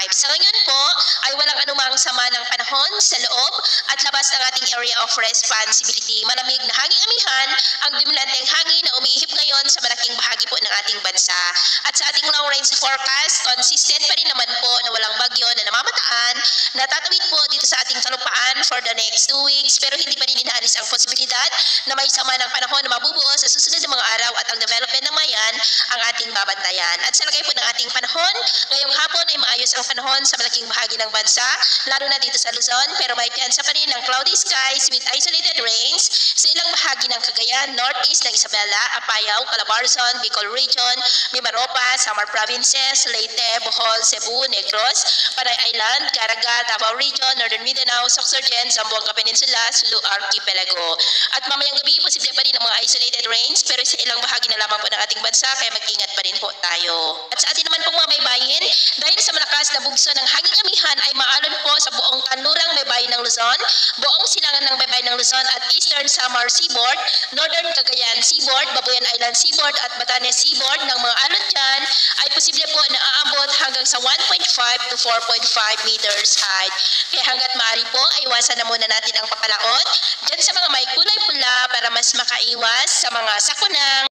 Sa ngayon po ay walang anumang sama ng panahon sa loob at labas ng ating area of responsibility. Malamig na hanging amihan ang dominanteng hangin na umiihip ngayon sa malaking bahagi po ng ating bansa. At sa ating long range forecast, consistent pa rin naman po na walang bagyo na namamataan na tatawid po dito sa ating kalupaan for the next 2 weeks, pero hindi pa rin inaalis ang posibilidad na may sama ng panahon na mabubuo sa susunod na mga araw at ang development ng mayan ang ating babantayan. At sa lagay po ng ating panahon, ngayong hapon ay maayos ang panahon sa malaking bahagi ng bansa, lalo na dito sa Luzon, pero may piyansa pa rin ng cloudy skies with isolated rains sa ilang bahagi ng Cagayan, northeast ng Isabela, Apayao, Calabarzon, Bicol Region, Mimaropa, Samar Provinces, Leyte, Bohol, Cebu, Negros, Panay Island, Caraga, Davao Region, Northern Mindanao, Sorsogon, Zamboanga Peninsula, Sulu Archipelago. At mamayang gabi, posible pa rin ang mga isolated rains, pero sa ilang bahagi na lamang po ng ating bansa, kaya mag-ingat pa rin po tayo. At sa atin naman pong mga baybayin, dahil sa malakas na bugso ng hanging amihan ay maalon po sa buong kanlurang baybayin ng Luzon, buong silangan ng baybayin ng Luzon at Eastern Samar Seaboard, Northern Cagayan Seaboard, Babuyan Island Seaboard at Batanes Seaboard ng mga alon dyan ay posible po na aabot hanggang sa 1.5 to 4.5 meters height. Kaya hanggat maaari po ay iwasan na muna natin ang papalaot dyan sa mga may kulay pula para mas makaiwas sa mga sakunang